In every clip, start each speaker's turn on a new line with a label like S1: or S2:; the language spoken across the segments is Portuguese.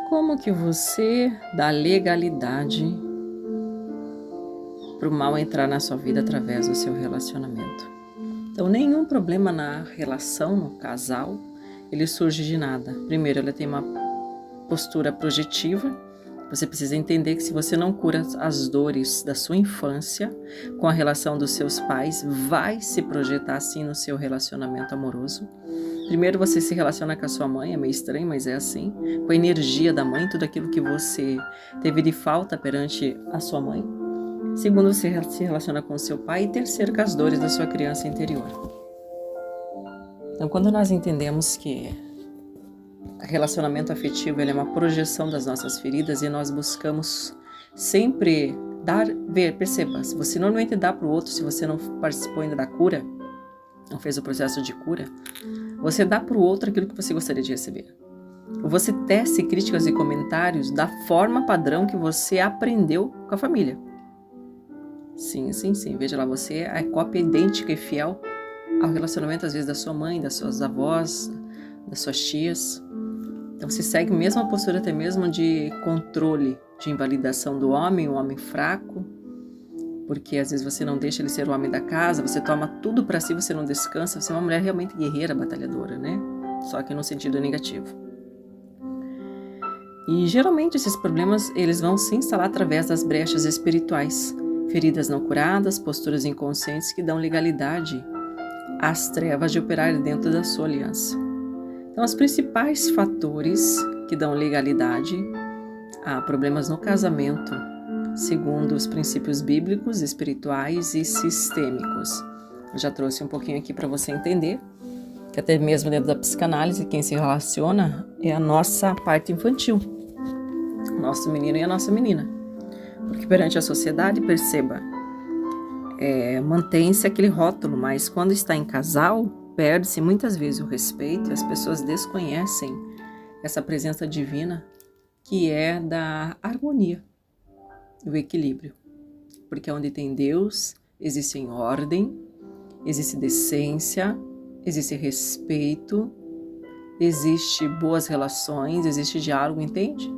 S1: Como que você dá legalidade para o mal entrar na sua vida através do seu relacionamento? Então, nenhum problema na relação, no casal, ele surge de nada. Primeiro, ela tem uma postura projetiva. Você precisa entender que se você não cura as dores da sua infância com a relação dos seus pais, vai se projetar assim no seu relacionamento amoroso. Primeiro, você se relaciona com a sua mãe, é meio estranho, mas é assim, com a energia da mãe, tudo aquilo que você teve de falta perante a sua mãe. Segundo, você se relaciona com o seu pai. E terceiro, com as dores da sua criança interior. Então, quando nós entendemos que relacionamento afetivo ele é uma projeção das nossas feridas e nós buscamos sempre perceba, se você normalmente dá para o outro, se você não participou ainda da cura, não fez o processo de cura, você dá para o outro aquilo que você gostaria de receber. Você tece críticas e comentários da forma padrão que você aprendeu com a família. Sim. Veja lá, você é a cópia idêntica e fiel ao relacionamento, às vezes, da sua mãe, das suas avós, das suas tias. Então, você segue a mesma postura até mesmo de controle, de invalidação do homem, um homem fraco, porque às vezes você não deixa ele ser o homem da casa, você toma tudo para si, você não descansa, você é uma mulher realmente guerreira, batalhadora, né? Só que no sentido negativo. E geralmente esses problemas, eles vão se instalar através das brechas espirituais, feridas não curadas, posturas inconscientes que dão legalidade às trevas de operar dentro da sua aliança. Então, os principais fatores que dão legalidade a problemas no casamento, segundo os princípios bíblicos, espirituais e sistêmicos. Eu já trouxe um pouquinho aqui para você entender que até mesmo dentro da psicanálise, quem se relaciona é a nossa parte infantil, o nosso menino e a nossa menina. Porque perante a sociedade, perceba, mantém-se aquele rótulo, mas quando está em casal, perde-se muitas vezes o respeito e as pessoas desconhecem essa presença divina que é da harmonia, do equilíbrio. Porque onde tem Deus, existe ordem, existe decência, existe respeito, existe boas relações, existe diálogo, entende?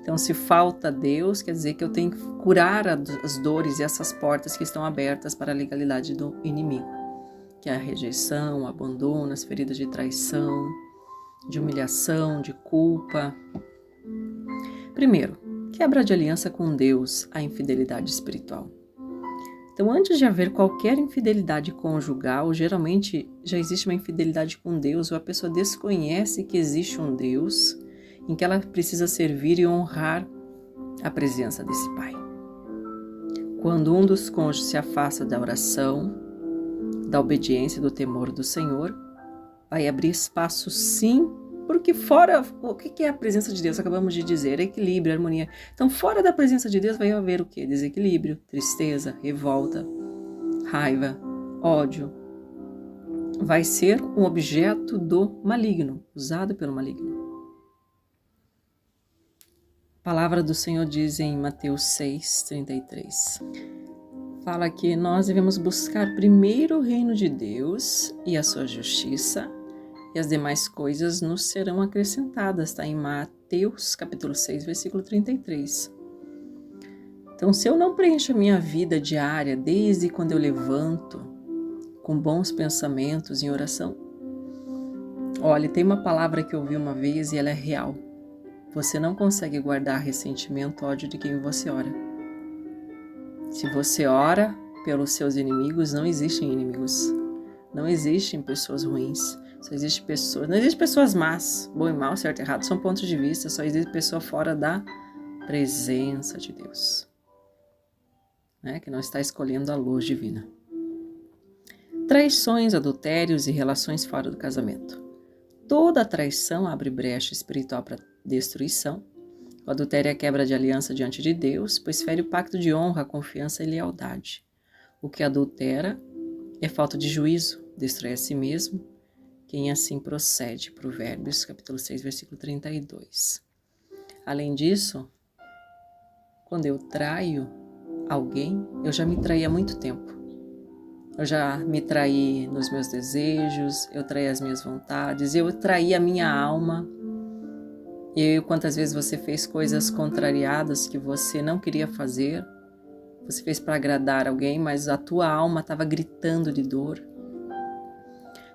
S1: Então, se falta Deus, quer dizer que eu tenho que curar as dores e essas portas que estão abertas para a legalidade do inimigo, que é a rejeição, o abandono, as feridas de traição, de humilhação, de culpa. Primeiro, quebra de aliança com Deus, a infidelidade espiritual. Então, antes de haver qualquer infidelidade conjugal, geralmente já existe uma infidelidade com Deus, ou a pessoa desconhece que existe um Deus em que ela precisa servir e honrar a presença desse Pai. Quando um dos cônjuges se afasta da oração, da obediência e do temor do Senhor, vai abrir espaço sim, porque fora, o que é a presença de Deus? Acabamos de dizer, equilíbrio, harmonia. Então, fora da presença de Deus vai haver o quê? Desequilíbrio, tristeza, revolta, raiva, ódio. Vai ser um objeto do maligno, usado pelo maligno. A palavra do Senhor diz em Mateus 6:33. Fala que nós devemos buscar primeiro o reino de Deus e a sua justiça, e as demais coisas nos serão acrescentadas. Está em Mateus capítulo 6, versículo 33. Então, se eu não preencho a minha vida diária, desde quando eu levanto, com bons pensamentos em oração, olha, tem uma palavra que eu ouvi uma vez e ela é real. Você não consegue guardar ressentimento, ódio de quem você ora. Se você ora pelos seus inimigos, não existem inimigos. Não existem pessoas ruins. Só existe pessoas. Não existem pessoas más. Bom e mal, certo e errado, são pontos de vista. Só existe pessoa fora da presença de Deus, né? Que não está escolhendo a luz divina. Traições, adultérios e relações fora do casamento. Toda traição abre brecha espiritual para destruição. O adultério é a quebra de aliança diante de Deus, pois fere o pacto de honra, confiança e lealdade. O que adultera é falta de juízo, destrói a si mesmo. Quem assim procede, Provérbios, capítulo 6, versículo 32. Além disso, quando eu traio alguém, eu já me traí há muito tempo. Eu já me traí nos meus desejos, eu traí as minhas vontades, eu traí a minha alma. E quantas vezes você fez coisas contrariadas que você não queria fazer, você fez para agradar alguém, mas a tua alma estava gritando de dor.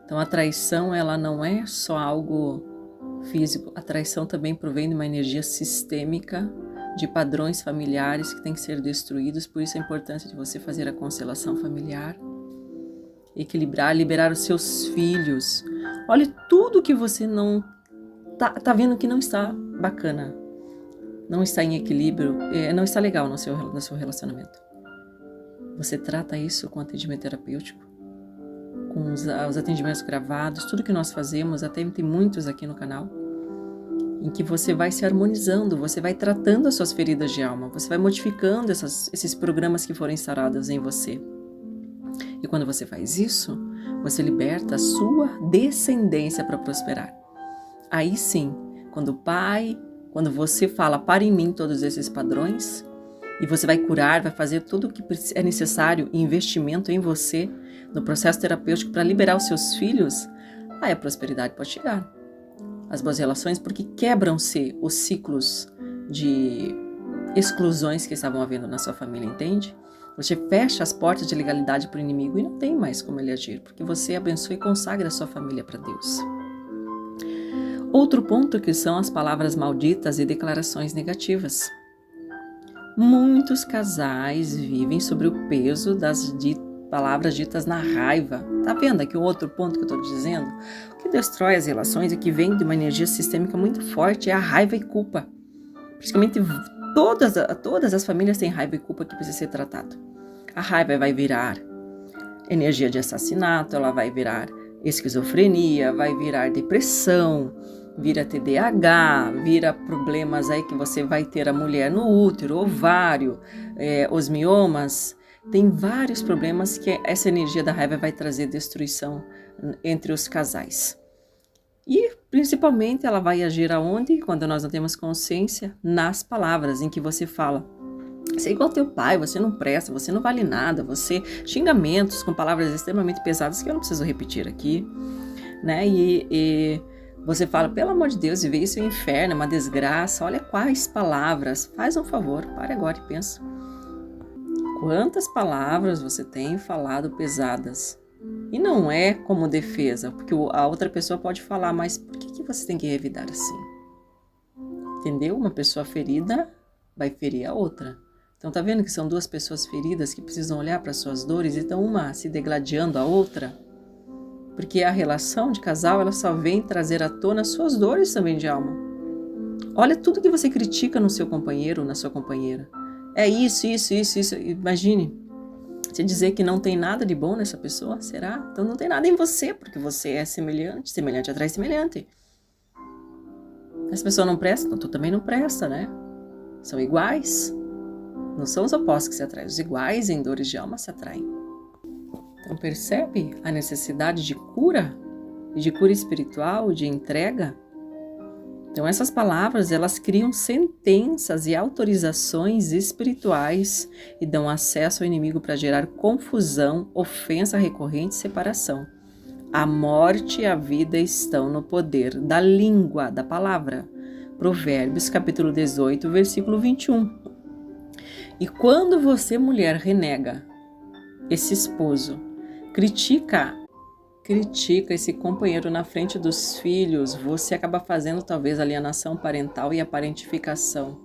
S1: Então a traição, ela não é só algo físico, a traição também provém de uma energia sistêmica, de padrões familiares que têm que ser destruídos, por isso a importância de você fazer a constelação familiar, equilibrar, liberar os seus filhos. Olhe tudo que você não tá vendo que não está bacana, não está em equilíbrio, não está legal no seu relacionamento. Você trata isso com atendimento terapêutico, com os atendimentos gravados, tudo que nós fazemos, até tem muitos aqui no canal, em que você vai se harmonizando, você vai tratando as suas feridas de alma, você vai modificando esses programas que foram instaurados em você. E quando você faz isso, você liberta a sua descendência para prosperar. Aí sim, quando você fala para em mim todos esses padrões, e você vai curar, vai fazer tudo o que é necessário, investimento em você, no processo terapêutico para liberar os seus filhos, aí a prosperidade pode chegar. As boas relações, porque quebram-se os ciclos de exclusões que estavam havendo na sua família, entende? Você fecha as portas de legalidade para o inimigo e não tem mais como ele agir, porque você abençoa e consagra a sua família para Deus. Outro ponto que são as palavras malditas e declarações negativas. Muitos casais vivem sobre o peso das palavras ditas na raiva. Tá vendo aqui o outro ponto que eu estou dizendo? O que destrói as relações e que vem de uma energia sistêmica muito forte é a raiva e culpa. Praticamente todas as famílias têm raiva e culpa que precisa ser tratado. A raiva vai virar energia de assassinato, ela vai virar esquizofrenia, vai virar depressão, vira TDAH, vira problemas aí que você vai ter a mulher no útero, ovário, os miomas. Tem vários problemas que essa energia da raiva vai trazer destruição entre os casais. E principalmente ela vai agir aonde? Quando nós não temos consciência, nas palavras em que você fala. Você é igual teu pai, você não presta, você não vale nada, você xingamentos com palavras extremamente pesadas que eu não preciso repetir aqui, né? E você fala, pelo amor de Deus, viver isso é um inferno, é uma desgraça. Olha quais palavras. Faz um favor, pare agora e pensa. Quantas palavras você tem falado pesadas? E não é como defesa, porque a outra pessoa pode falar, mas por que você tem que revidar assim? Entendeu? Uma pessoa ferida vai ferir a outra. Então tá vendo que são duas pessoas feridas que precisam olhar para suas dores e estão uma se degladiando a outra? Porque a relação de casal, ela só vem trazer à tona suas dores também de alma. Olha tudo que você critica no seu companheiro ou na sua companheira. É isso. Imagine, você dizer que não tem nada de bom nessa pessoa, será? Então não tem nada em você, porque você é semelhante, semelhante atrai semelhante. Essa pessoa não presta, então tu também não presta, né? São iguais. Não são os opostos que se atraem, os iguais em dores de alma se atraem. Então percebe a necessidade de cura, de cura espiritual, de entrega? Então essas palavras, elas criam sentenças e autorizações espirituais e dão acesso ao inimigo para gerar confusão, ofensa recorrente e separação. A morte e a vida estão no poder da língua, da palavra. Provérbios capítulo 18, versículo 21. E quando você, mulher, renega esse esposo, critica esse companheiro na frente dos filhos, você acaba fazendo talvez alienação parental e a parentificação.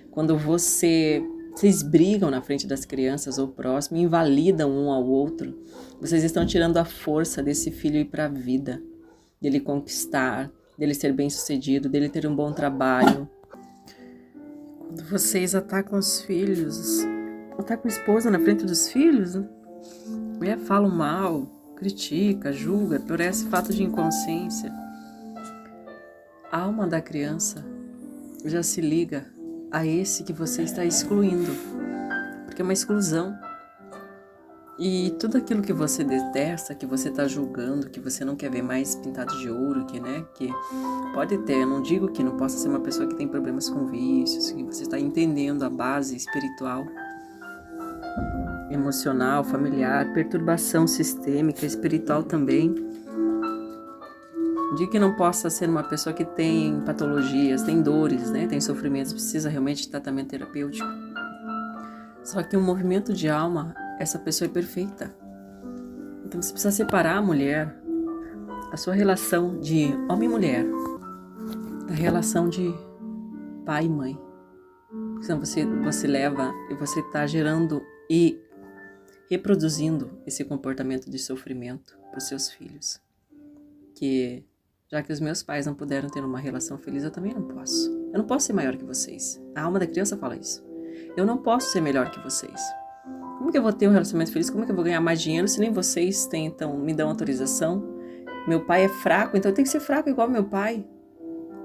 S1: Quando vocês brigam na frente das crianças ou próximo, invalidam um ao outro, vocês estão tirando a força desse filho ir para a vida, dele conquistar, dele ser bem-sucedido, dele ter um bom trabalho. Quando vocês atacam os filhos, atacam a esposa na frente dos filhos, falam mal, critica, julga, por esse fato de inconsciência. A alma da criança já se liga a esse que você está excluindo, porque é uma exclusão. E tudo aquilo que você detesta, que você está julgando, que você não quer ver mais pintado de ouro, que pode ter, eu não digo que não possa ser uma pessoa que tem problemas com vícios, que você está entendendo a base espiritual, emocional, familiar, perturbação sistêmica, espiritual também. Não digo que não possa ser uma pessoa que tem patologias, tem dores, né? Tem sofrimentos, precisa realmente de tratamento terapêutico. Só que um movimento de alma, essa pessoa é perfeita. Então você precisa separar a mulher, a sua relação de homem e mulher, da relação de pai e mãe. Senão você leva e você está gerando e reproduzindo esse comportamento de sofrimento para os seus filhos. Que já que os meus pais não puderam ter uma relação feliz, eu também não posso. Eu não posso ser maior que vocês. A alma da criança fala isso. Eu não posso ser melhor que vocês. Como que eu vou ter um relacionamento feliz? Como que eu vou ganhar mais dinheiro se nem vocês têm, então, me dão autorização? Meu pai é fraco, então eu tenho que ser fraco igual meu pai.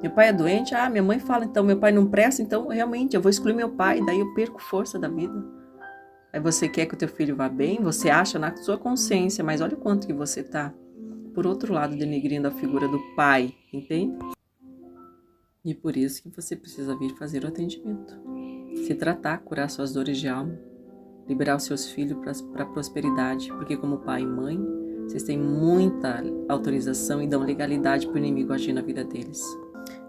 S1: Meu pai é doente, minha mãe fala, então meu pai não presta, então realmente eu vou excluir meu pai, daí eu perco força da vida. Aí você quer que o teu filho vá bem, você acha na sua consciência, mas olha o quanto que você está, por outro lado, denegrindo a figura do pai, entende? E por isso que você precisa vir fazer o atendimento. Se tratar, curar suas dores de alma, liberar os seus filhos para a prosperidade, porque como pai e mãe, vocês têm muita autorização e dão legalidade para o inimigo agir na vida deles.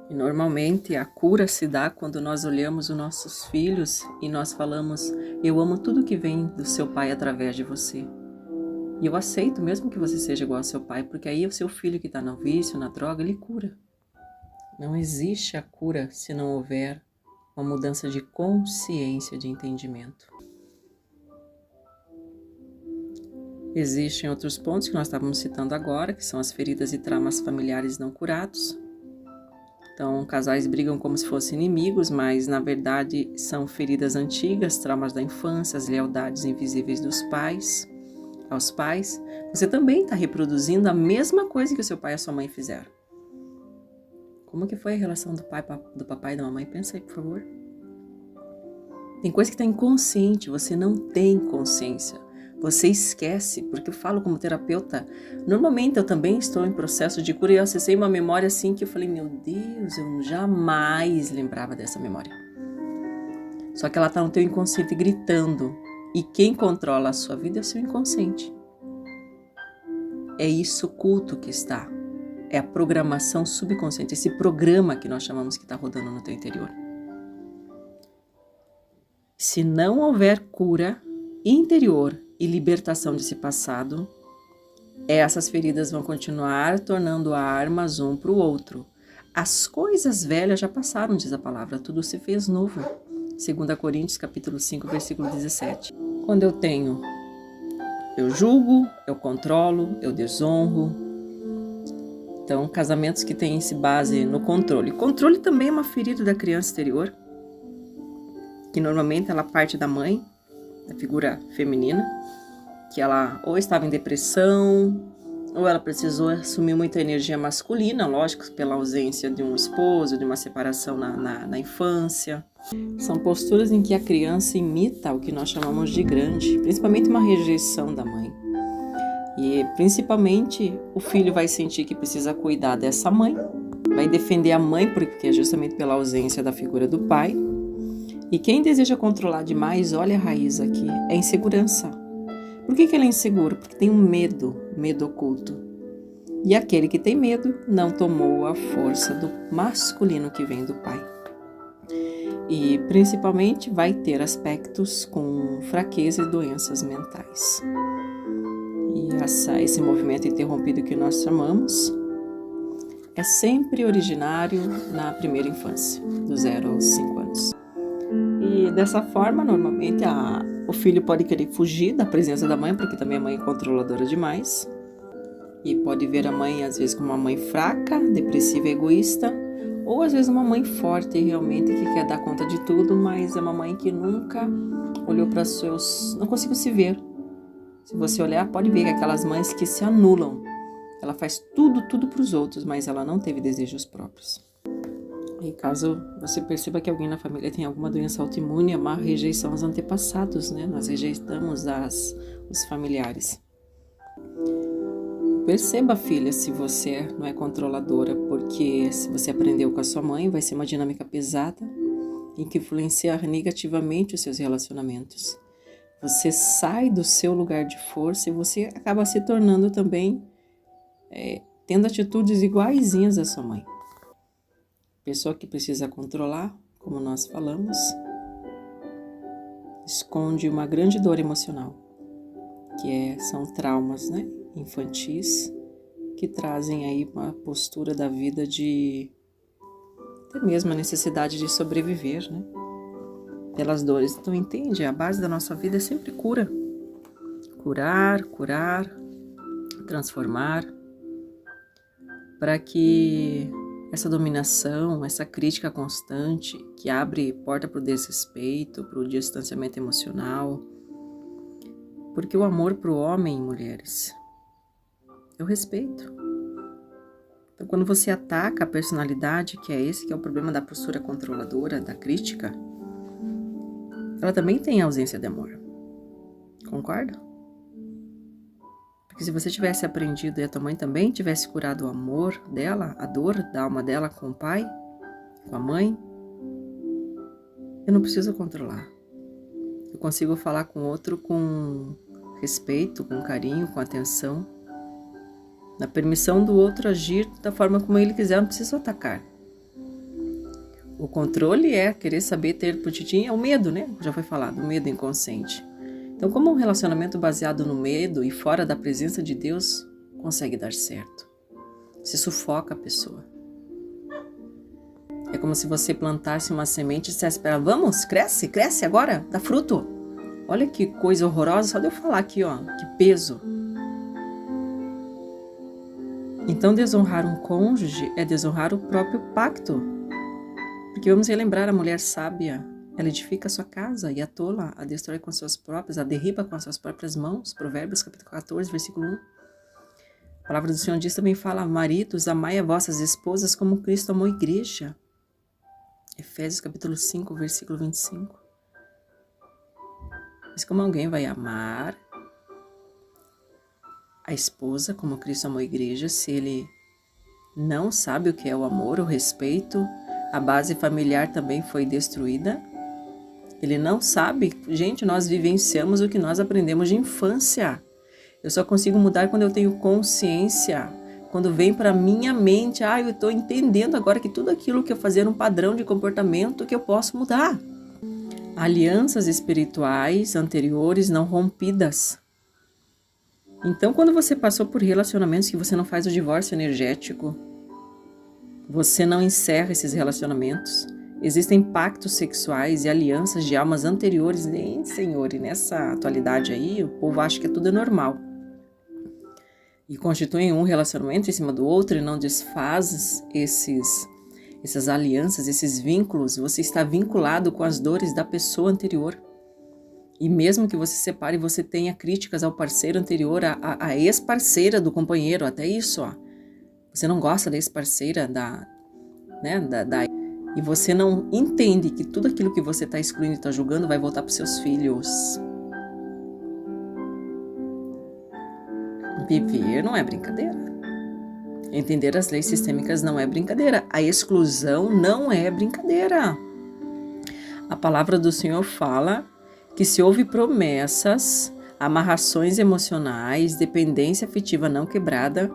S1: E normalmente a cura se dá quando nós olhamos os nossos filhos e nós falamos, eu amo tudo que vem do seu pai através de você. E eu aceito mesmo que você seja igual ao seu pai, porque aí o seu filho que está no vício, na droga, ele cura. Não existe a cura se não houver uma mudança de consciência, de entendimento. Existem outros pontos que nós estávamos citando agora, que são as feridas e traumas familiares não curados. Então, casais brigam como se fossem inimigos, mas na verdade são feridas antigas, traumas da infância, as lealdades invisíveis dos pais aos pais. Você também está reproduzindo a mesma coisa que o seu pai e a sua mãe fizeram. Como que foi a relação do papai e da mamãe? Pensa aí, por favor. Tem coisa que está inconsciente, você não tem consciência. Você esquece, porque eu falo como terapeuta, normalmente eu também estou em processo de cura e eu acessei uma memória assim que eu falei, meu Deus, eu jamais lembrava dessa memória. Só que ela está no teu inconsciente gritando, e quem controla a sua vida é o seu inconsciente. É isso oculto que está, é a programação subconsciente, esse programa que nós chamamos que está rodando no teu interior. Se não houver cura interior e libertação desse passado, essas feridas vão continuar tornando armas um para o outro. As coisas velhas já passaram, diz a palavra, tudo se fez novo. 2 Coríntios capítulo 5, versículo 17. Quando eu julgo, eu controlo, eu desonro. Então, casamentos que têm esse base no controle. Controle também é uma ferida da criança interior, que normalmente ela parte da mãe, da figura feminina, que ela ou estava em depressão, ou ela precisou assumir muita energia masculina, lógico, pela ausência de um esposo, de uma separação na infância. São posturas em que a criança imita o que nós chamamos de grande, principalmente uma rejeição da mãe. E principalmente o filho vai sentir que precisa cuidar dessa mãe, vai defender a mãe, porque é justamente pela ausência da figura do pai. E quem deseja controlar demais, olha a raiz aqui, é insegurança. Por que ele é inseguro? Porque tem um medo oculto. E aquele que tem medo não tomou a força do masculino que vem do pai. E principalmente vai ter aspectos com fraqueza e doenças mentais. E esse movimento interrompido que nós chamamos é sempre originário na primeira infância, do 0 aos 5 anos. E dessa forma, normalmente, o filho pode querer fugir da presença da mãe, porque também a mãe é controladora demais. E pode ver a mãe, às vezes, como uma mãe fraca, depressiva e egoísta, ou às vezes uma mãe forte, realmente, que quer dar conta de tudo, mas é uma mãe que nunca olhou para seus... não conseguiu se ver. Se você olhar, pode ver que aquelas mães que se anulam. Ela faz tudo para os outros, mas ela não teve desejos próprios. E caso você perceba que alguém na família tem alguma doença autoimune, é uma rejeição aos antepassados, né? Nós rejeitamos os familiares. Perceba, filha, se você não é controladora, porque se você aprendeu com a sua mãe, vai ser uma dinâmica pesada em que influenciar negativamente os seus relacionamentos. Você sai do seu lugar de força e você acaba se tornando também tendo atitudes iguaizinhas à sua mãe. Pessoa que precisa controlar, como nós falamos, esconde uma grande dor emocional, são traumas, né, infantis, que trazem aí uma postura da vida de até mesmo a necessidade de sobreviver, né, pelas dores. Então entende, a base da nossa vida é sempre cura. Curar, transformar, para que essa dominação, essa crítica constante, que abre porta para o desrespeito, para o distanciamento emocional, porque o amor para o homem, mulheres, é o respeito. Então, quando você ataca a personalidade, que é o problema da postura controladora, da crítica, ela também tem ausência de amor. Concorda? Porque se você tivesse aprendido e a tua mãe também tivesse curado o amor dela, a dor da alma dela com o pai, com a mãe, eu não preciso controlar. Eu consigo falar com o outro com respeito, com carinho, com atenção, na permissão do outro agir da forma como ele quiser, eu não preciso atacar. O controle é querer saber ter putitim, é o medo, né? Já foi falado, o medo inconsciente. Então, como um relacionamento baseado no medo e fora da presença de Deus consegue dar certo? Se sufoca a pessoa. É como se você plantasse uma semente e dissesse para ela, vamos, cresce agora, dá fruto. Olha que coisa horrorosa, só de eu falar aqui, ó, que peso. Então, desonrar um cônjuge é desonrar o próprio pacto. Porque vamos relembrar a mulher sábia, ela edifica a sua casa e a tola a destrói com suas próprias, a derriba com as suas próprias mãos. Provérbios capítulo 14, versículo 1. A palavra do Senhor diz também fala, maridos, amai a vossas esposas como Cristo amou a igreja. Efésios capítulo 5, versículo 25. Mas como alguém vai amar a esposa como Cristo amou a igreja se ele não sabe o que é o amor, o respeito? A base familiar também foi destruída. Ele não sabe. Gente, nós vivenciamos o que nós aprendemos de infância. Eu só consigo mudar quando eu tenho consciência. Quando vem para minha mente, eu estou entendendo agora que tudo aquilo que eu fazia era um padrão de comportamento que eu posso mudar. Alianças espirituais anteriores não rompidas. Então, quando você passou por relacionamentos que você não faz o divórcio energético, você não encerra esses relacionamentos. Existem pactos sexuais e alianças de almas anteriores, nem Senhor, e nessa atualidade aí, o povo acha que tudo é normal. E constituem um relacionamento em cima do outro e não desfaz essas alianças, esses vínculos. Você está vinculado com as dores da pessoa anterior. E mesmo que você se separe, você tenha críticas ao parceiro anterior, à ex-parceira do companheiro, até isso, ó. Você não gosta da ex-parceira, e você não entende que tudo aquilo que você está excluindo e está julgando vai voltar para os seus filhos. Viver não é brincadeira. Entender as leis sistêmicas não é brincadeira. A exclusão não é brincadeira. A palavra do Senhor fala que se houve promessas, amarrações emocionais, dependência afetiva não quebrada,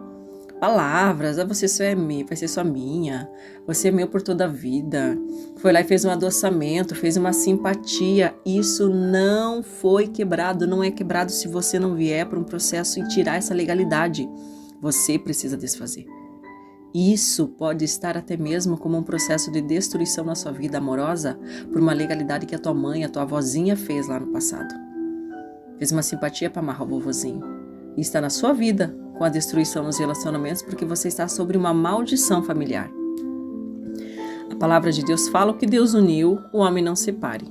S1: palavras, você só é minha, vai ser só minha, você é meu por toda a vida, foi lá e fez um adoçamento, fez uma simpatia, isso não foi quebrado, não é quebrado se você não vier para um processo e tirar essa legalidade, você precisa desfazer. Isso pode estar até mesmo como um processo de destruição na sua vida amorosa por uma legalidade que a tua mãe, a tua avózinha fez lá no passado. Fez uma simpatia para amarrar o vovozinho. E está na sua vida com a destruição nos relacionamentos porque você está sobre uma maldição familiar. A palavra de Deus fala: o que Deus uniu, o homem não separe.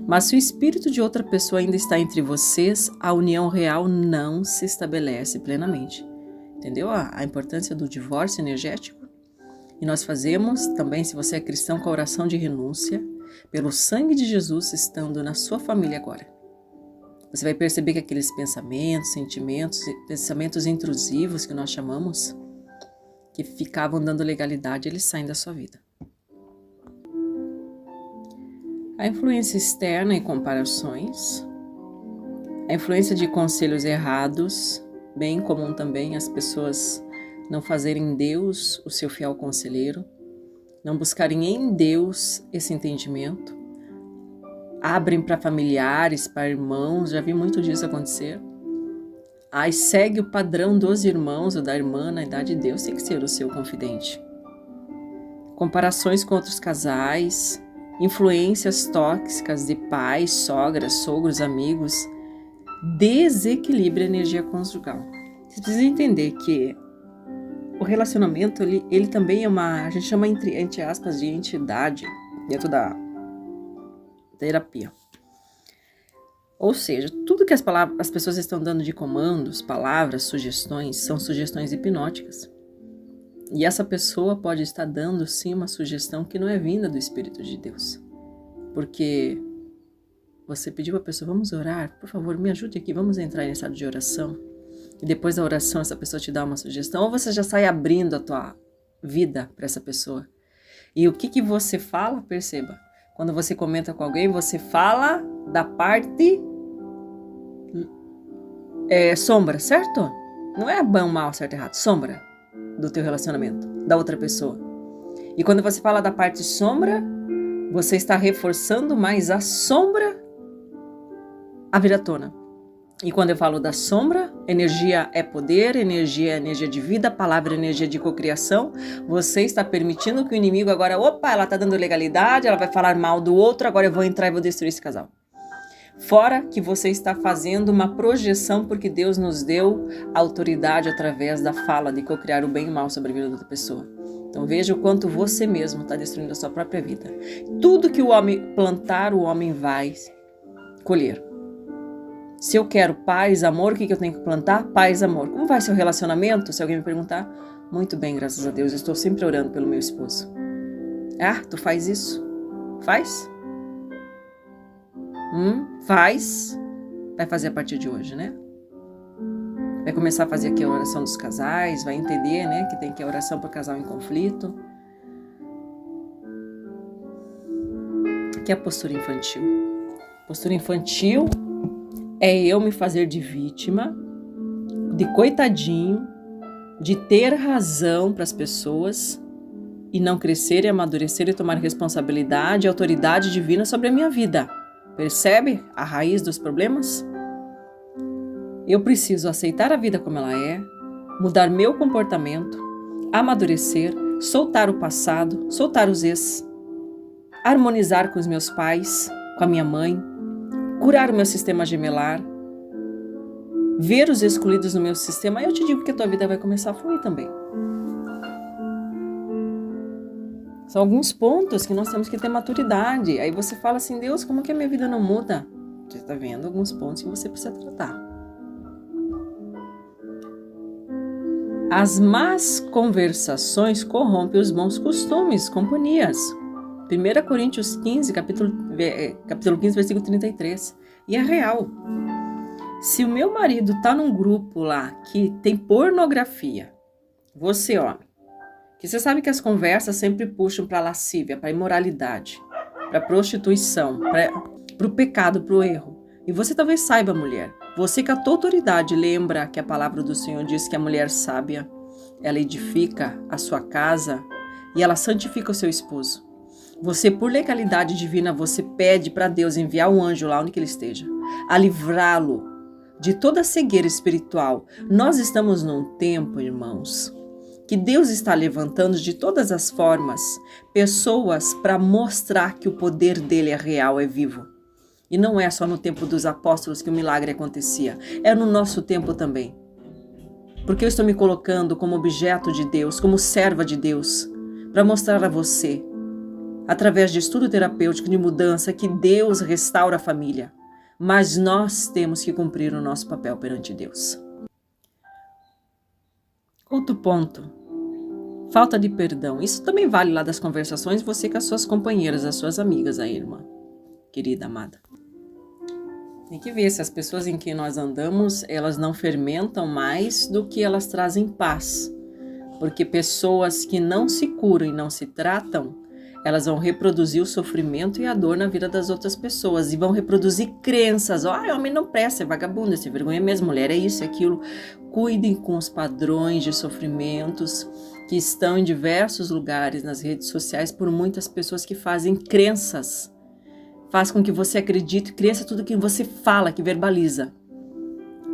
S1: Mas se o espírito de outra pessoa ainda está entre vocês, a união real não se estabelece plenamente. Entendeu a importância do divórcio energético? E nós fazemos também, se você é cristão, com a oração de renúncia, pelo sangue de Jesus estando na sua família agora. Você vai perceber que aqueles pensamentos, sentimentos, pensamentos intrusivos que nós chamamos, que ficavam dando legalidade, eles saem da sua vida. A influência externa e comparações, a influência de conselhos errados, bem comum também as pessoas não fazerem Deus o seu fiel conselheiro, não buscarem em Deus esse entendimento, abrem para familiares, para irmãos, já vi muito disso acontecer. Aí segue o padrão dos irmãos ou da irmã na idade de Deus, tem que ser o seu confidente. Comparações com outros casais, influências tóxicas de pais, sogras, sogros, amigos, desequilibra a energia conjugal. Você precisa entender que o relacionamento, ele também é a gente chama entre aspas de entidade dentro da terapia. Ou seja, tudo que as pessoas estão dando de comandos, palavras, sugestões, são sugestões hipnóticas. E essa pessoa pode estar dando sim uma sugestão que não é vinda do Espírito de Deus. Porque você pediu para a pessoa, vamos orar, por favor, me ajude aqui, vamos entrar em estado de oração. E depois da oração essa pessoa te dá uma sugestão, ou você já sai abrindo a tua vida para essa pessoa. E o que você fala, perceba, quando você comenta com alguém, você fala da parte sombra, certo? Não é bom, mal, certo, errado, sombra do teu relacionamento, da outra pessoa. E quando você fala da parte sombra, você está reforçando mais a sombra a vir à tona. E quando eu falo da sombra, energia é poder, energia é energia de vida, a palavra é energia de cocriação. Você está permitindo que o inimigo agora, ela está dando legalidade, ela vai falar mal do outro, agora eu vou entrar e vou destruir esse casal. Fora que você está fazendo uma projeção, porque Deus nos deu autoridade através da fala de cocriar o bem e o mal sobre a vida da outra pessoa. Então veja o quanto você mesmo está destruindo a sua própria vida. Tudo que o homem plantar, o homem vai colher. Se eu quero paz, amor, o que eu tenho que plantar? Paz, amor. Como vai seu relacionamento? Se alguém me perguntar, muito bem, graças a Deus, eu estou sempre orando pelo meu esposo. Ah, tu faz isso? Faz? Faz. Vai fazer a partir de hoje, né? Vai começar a fazer aqui a oração dos casais, vai entender, né, que tem que a oração para o casal em conflito. Que é a postura infantil. Postura infantil é eu me fazer de vítima, de coitadinho, de ter razão para as pessoas e não crescer e amadurecer e tomar responsabilidade e autoridade divina sobre a minha vida. Percebe a raiz dos problemas? Eu preciso aceitar a vida como ela é, mudar meu comportamento, amadurecer, soltar o passado, soltar os ex, harmonizar com os meus pais, com a minha mãe, curar o meu sistema gemelar, ver os excluídos no meu sistema, aí eu te digo que a tua vida vai começar a fluir também. São alguns pontos que nós temos que ter maturidade. Aí você fala assim, Deus, como que a minha vida não muda? Você está vendo alguns pontos que você precisa tratar. As más conversações corrompem os bons costumes, companhias. 1 Coríntios 15, capítulo 15, versículo 33. E é real. Se o meu marido está num grupo lá que tem pornografia, você, homem, que você sabe que as conversas sempre puxam para a lascívia, para a imoralidade, para a prostituição, para o pecado, para o erro. E você talvez saiba, mulher, você que a tua autoridade lembra que a palavra do Senhor diz que a mulher sábia, ela edifica a sua casa e ela santifica o seu esposo. Você, por legalidade divina, você pede para Deus enviar um anjo lá onde que ele esteja, a livrá-lo de toda a cegueira espiritual. Nós estamos num tempo, irmãos, que Deus está levantando de todas as formas pessoas para mostrar que o poder dele é real, é vivo. E não é só no tempo dos apóstolos que o milagre acontecia, é no nosso tempo também. Porque eu estou me colocando como objeto de Deus, como serva de Deus, para mostrar a você, através de estudo terapêutico de mudança, que Deus restaura a família. Mas nós temos que cumprir o nosso papel perante Deus. Outro ponto. Falta de perdão. Isso também vale lá das conversações, você com as suas companheiras, as suas amigas aí, irmã. Querida, amada. Tem que ver se as pessoas em que nós andamos, elas não fermentam mais do que elas trazem paz. Porque pessoas que não se curam e não se tratam, elas vão reproduzir o sofrimento e a dor na vida das outras pessoas e vão reproduzir crenças. Homem não presta, é vagabundo, é sem vergonha mesmo, mulher é isso, é aquilo. Cuidem com os padrões de sofrimentos que estão em diversos lugares nas redes sociais por muitas pessoas que fazem crenças. Faz com que você acredite, crença tudo que você fala, que verbaliza.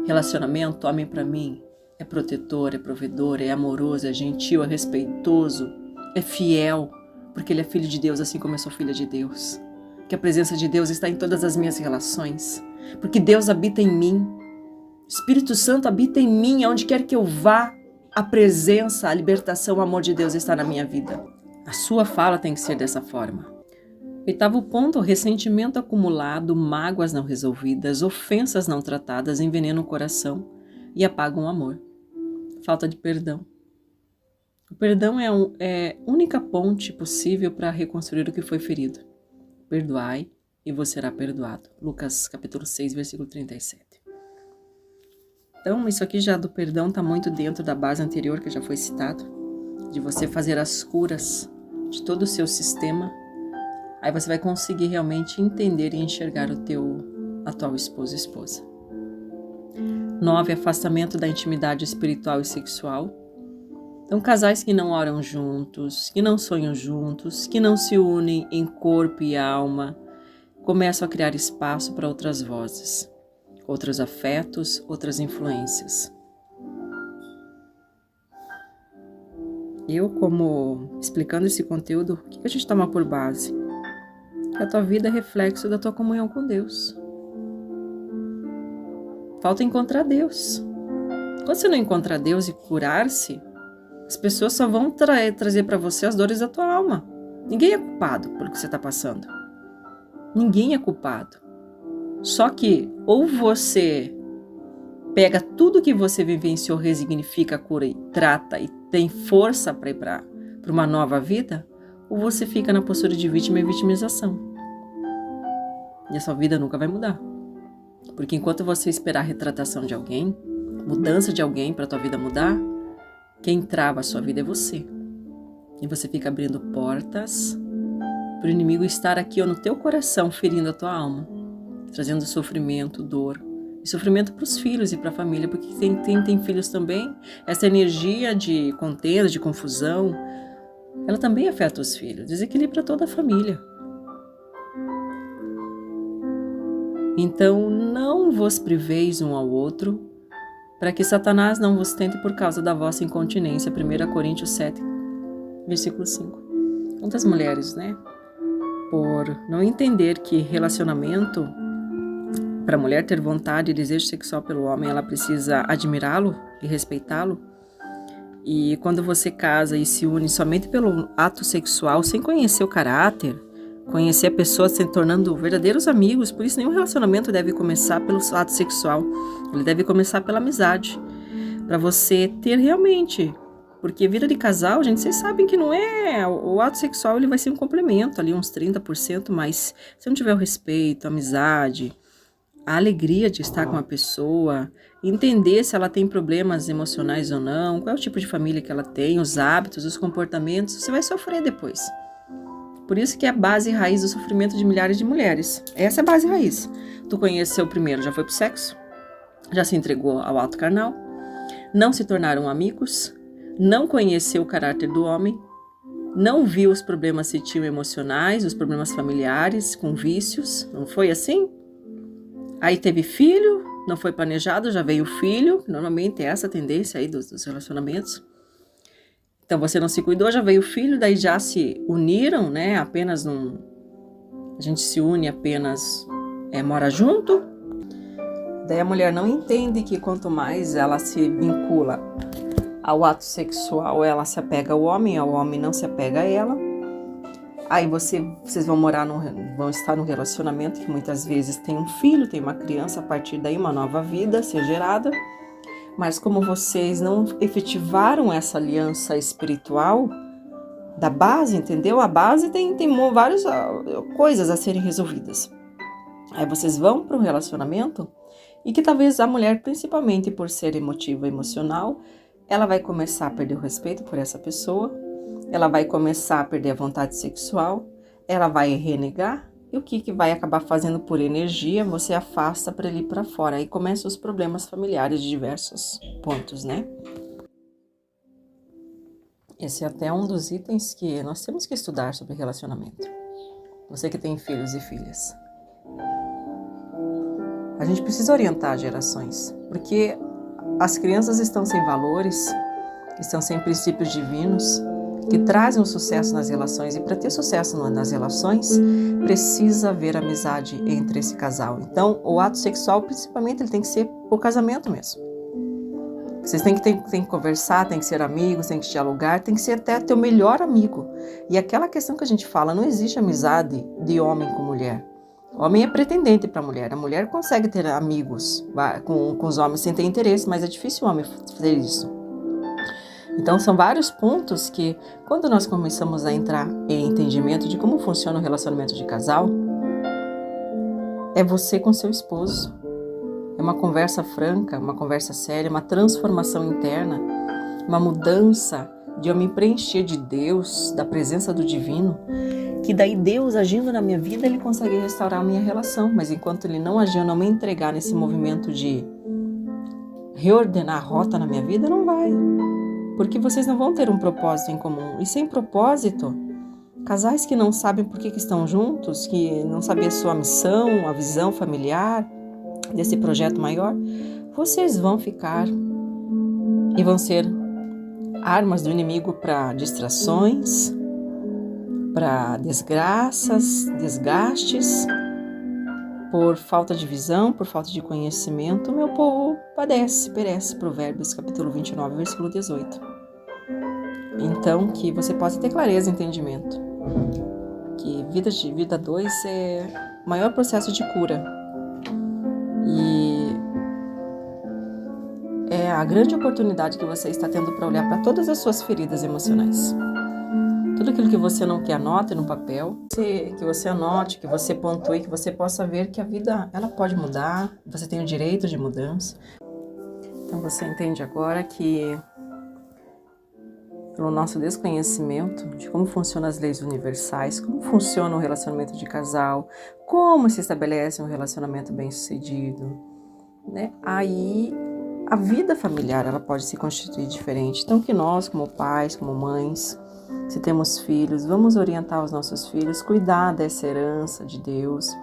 S1: Relacionamento, homem para mim, é protetor, é provedor, é amoroso, é gentil, é respeitoso, é fiel, porque ele é filho de Deus, assim como eu sou filha de Deus. Que a presença de Deus está em todas as minhas relações, porque Deus habita em mim. O Espírito Santo habita em mim, aonde quer que eu vá, a presença, a libertação, o amor de Deus está na minha vida. A sua fala tem que ser dessa forma. 8º ponto, ressentimento acumulado, mágoas não resolvidas, ofensas não tratadas envenenam o coração e apagam o amor. Falta de perdão. O perdão é a única ponte possível para reconstruir o que foi ferido. Perdoai e você será perdoado. Lucas capítulo 6, versículo 37. Então, isso aqui já do perdão está muito dentro da base anterior que já foi citado, de você fazer as curas de todo o seu sistema. Aí você vai conseguir realmente entender e enxergar o teu atual esposo e esposa. 9, afastamento da intimidade espiritual e sexual. Então, casais que não oram juntos, que não sonham juntos, que não se unem em corpo e alma, começam a criar espaço para outras vozes, outros afetos, outras influências. Eu, como explicando esse conteúdo, o que a gente toma por base? Que a tua vida é reflexo da tua comunhão com Deus. Falta encontrar Deus. Quando você não encontrar Deus e curar-se, as pessoas só vão trazer para você as dores da tua alma. Ninguém é culpado pelo que você está passando. Ninguém é culpado. Só que ou você pega tudo que você vivenciou, resignifica, cura e trata e tem força para ir para uma nova vida, ou você fica na postura de vítima e vitimização. E a sua vida nunca vai mudar. Porque enquanto você esperar a retratação de alguém, mudança de alguém para a tua vida mudar, quem trava a sua vida é você. E você fica abrindo portas para o inimigo estar aqui no teu coração, ferindo a tua alma, trazendo sofrimento, dor. E sofrimento para os filhos e para a família, porque tem filhos também. Essa energia de contenda, de confusão, ela também afeta os filhos, desequilibra toda a família. Então, não vos priveis um ao outro, para que Satanás não vos tente por causa da vossa incontinência. 1 Coríntios 7, versículo 5. Quantas mulheres, né? Por não entender que relacionamento, para a mulher ter vontade e desejo sexual pelo homem, ela precisa admirá-lo e respeitá-lo. E quando você casa e se une somente pelo ato sexual, sem conhecer o caráter, conhecer a pessoa se tornando verdadeiros amigos, por isso nenhum relacionamento deve começar pelo ato sexual, ele deve começar pela amizade, para você ter realmente, porque vida de casal, gente, vocês sabem que não é, o ato sexual ele vai ser um complemento, ali uns 30%, mas se não tiver o respeito, a amizade, a alegria de estar com a pessoa, entender se ela tem problemas emocionais ou não, qual é o tipo de família que ela tem, os hábitos, os comportamentos, você vai sofrer depois. Por isso que é a base raiz do sofrimento de milhares de mulheres. Essa é a base raiz. Tu conheceu primeiro, já foi pro sexo, já se entregou ao ato carnal, não se tornaram amigos, não conheceu o caráter do homem, não viu os problemas emocionais, os problemas familiares, com vícios, não foi assim? Aí teve filho, não foi planejado, já veio o filho, normalmente é essa a tendência aí dos relacionamentos. Então você não se cuidou, já veio o filho, daí já se uniram, né? Apenas a gente se une apenas, mora junto. Daí a mulher não entende que quanto mais ela se vincula ao ato sexual, ela se apega ao homem não se apega a ela. Aí vocês vão estar num relacionamento que muitas vezes tem um filho, tem uma criança, a partir daí uma nova vida ser gerada. Mas como vocês não efetivaram essa aliança espiritual da base, entendeu? A base tem várias coisas a serem resolvidas. Aí vocês vão para um relacionamento e que talvez a mulher, principalmente por ser emotiva e emocional, ela vai começar a perder o respeito por essa pessoa ela vai começar a perder a vontade sexual, ela vai renegar, e o que vai acabar fazendo por energia? Você afasta para ele ir para fora. Aí começam os problemas familiares de diversos pontos, né? Esse é até um dos itens que nós temos que estudar sobre relacionamento. Você que tem filhos e filhas. A gente precisa orientar gerações, porque as crianças estão sem valores, estão sem princípios divinos, que trazem o sucesso nas relações. E para ter sucesso nas relações, precisa haver amizade entre esse casal. Então, o ato sexual, principalmente, ele tem que ser o casamento mesmo. Vocês têm que conversar, tem que ser amigos, tem que dialogar, tem que ser até teu melhor amigo. E aquela questão que a gente fala, não existe amizade de homem com mulher. O homem é pretendente para a mulher consegue ter amigos com os homens sem ter interesse, mas é difícil o homem fazer isso. Então, são vários pontos que, quando nós começamos a entrar em entendimento de como funciona o relacionamento de casal, é você com seu esposo. É uma conversa franca, uma conversa séria, uma transformação interna, uma mudança de eu me preencher de Deus, da presença do divino, que daí Deus agindo na minha vida, Ele consegue restaurar a minha relação, mas enquanto Ele não agir, eu não me entregar nesse movimento de reordenar a rota na minha vida, não vai. Porque vocês não vão ter um propósito em comum. E sem propósito, casais que não sabem por que estão juntos, que não sabem a sua missão, a visão familiar desse projeto maior, vocês vão ficar e vão ser armas do inimigo para distrações, para desgraças, desgastes, por falta de visão, por falta de conhecimento. O meu povo perece. Provérbios capítulo 29, versículo 18. Então, que você possa ter clareza e entendimento. Que vida 2 é o maior processo de cura. E é a grande oportunidade que você está tendo para olhar para todas as suas feridas emocionais. Tudo aquilo que você não quer, anote no papel, que você anote, que você pontue, que você possa ver que a vida ela pode mudar, você tem o direito de mudança. Então você entende agora que, pelo nosso desconhecimento de como funcionam as leis universais, como funciona o relacionamento de casal, como se estabelece um relacionamento bem-sucedido, né? Aí a vida familiar ela pode se constituir diferente. Então que nós, como pais, como mães, se temos filhos, vamos orientar os nossos filhos, cuidar dessa herança de Deus,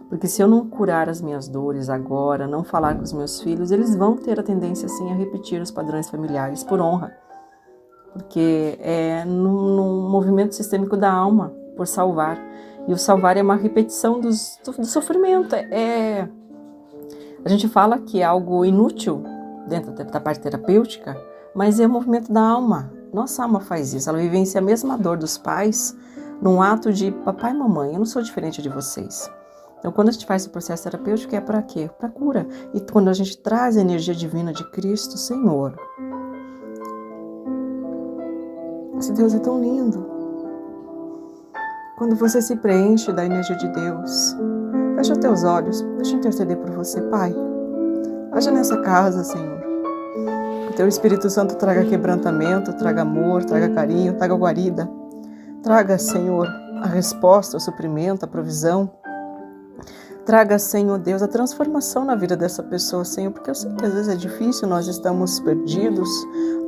S1: porque se eu não curar as minhas dores agora, não falar com os meus filhos, eles vão ter a tendência assim a repetir os padrões familiares por honra, porque é num movimento sistêmico da alma, por salvar, e o salvar é uma repetição do sofrimento, a gente fala que é algo inútil dentro da parte terapêutica, mas é o movimento da alma. Nossa alma faz isso, ela vivencia a mesma dor dos pais num ato de papai e mamãe, eu não sou diferente de vocês. Então quando a gente faz esse processo terapêutico é para quê? Para cura. E quando a gente traz a energia divina de Cristo, Senhor, esse Deus é tão lindo. Quando você se preenche da energia de Deus, fecha os teus olhos, deixa eu interceder por você, Pai. Haja nessa casa, Senhor. Teu Espírito Santo traga quebrantamento, traga amor, traga carinho, traga guarida. Traga, Senhor, a resposta, o suprimento, a provisão. Traga, Senhor Deus, a transformação na vida dessa pessoa, Senhor, porque eu sei que às vezes é difícil, nós estamos perdidos,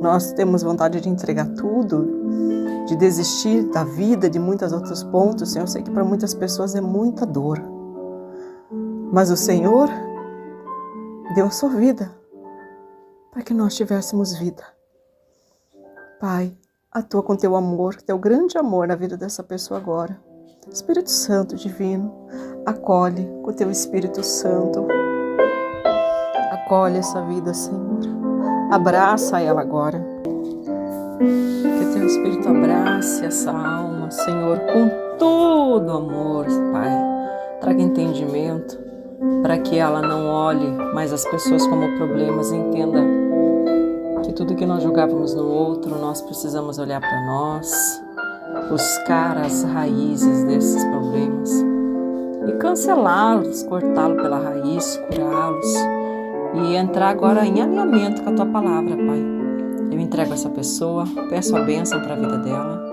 S1: nós temos vontade de entregar tudo, de desistir da vida, de muitos outros pontos, Senhor. Eu sei que para muitas pessoas é muita dor. Mas o Senhor deu a sua vida para que nós tivéssemos vida. Pai, atua com teu amor, teu grande amor na vida dessa pessoa agora. Espírito Santo divino, acolhe com teu Espírito Santo. Acolhe essa vida, Senhor. Abraça ela agora. Que teu Espírito abrace essa alma, Senhor, com todo amor, Pai. Traga entendimento para que ela não olhe mais as pessoas como problemas, entenda que tudo que nós julgávamos no outro, nós precisamos olhar para nós, buscar as raízes desses problemas e cancelá-los, cortá-los pela raiz, curá-los e entrar agora em alinhamento com a Tua Palavra, Pai. Eu entrego essa pessoa, peço a bênção para a vida dela,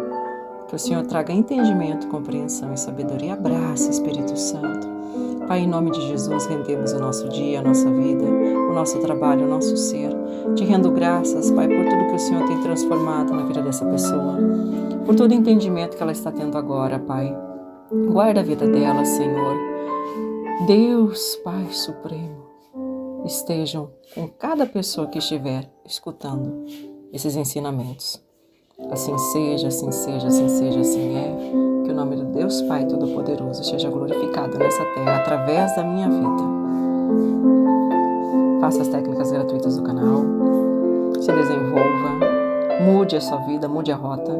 S1: Que o Senhor traga entendimento, compreensão e sabedoria. Abraça, Espírito Santo. Pai, em nome de Jesus, rendemos o nosso dia, a nossa vida, o nosso trabalho, o nosso ser. Te rendo graças, Pai, por tudo que o Senhor tem transformado na vida dessa pessoa, por todo o entendimento que ela está tendo agora, Pai. Guarda a vida dela, Senhor. Deus, Pai Supremo, estejam com cada pessoa que estiver escutando esses ensinamentos. Assim seja, assim seja, assim seja, assim é. Que o nome do Deus Pai Todo-Poderoso seja glorificado nessa terra através da minha vida. Faça as técnicas gratuitas do canal. Se desenvolva. Mude a sua vida, mude a rota.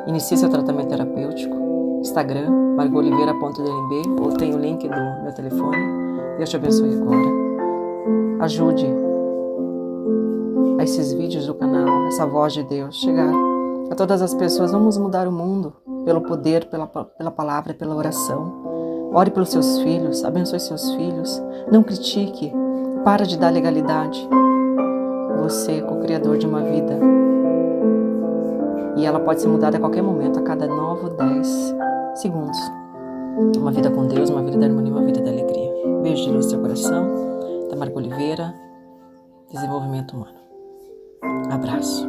S1: Inicie seu tratamento terapêutico. Instagram, margoliveira.dnb, ou tem o link do meu telefone. Deus te abençoe agora. Ajude a esses vídeos do canal, essa voz de Deus, chegar a todas as pessoas. Vamos mudar o mundo pelo poder, pela palavra, pela oração. Ore pelos seus filhos, abençoe seus filhos. Não critique, para de dar legalidade. Você é co-criador de uma vida. E ela pode ser mudada a qualquer momento, a cada 9 ou 10 segundos. Uma vida com Deus, uma vida da harmonia, uma vida da alegria. Beijo de luz no seu coração. Da Margo Oliveira, Desenvolvimento Humano. Abraço.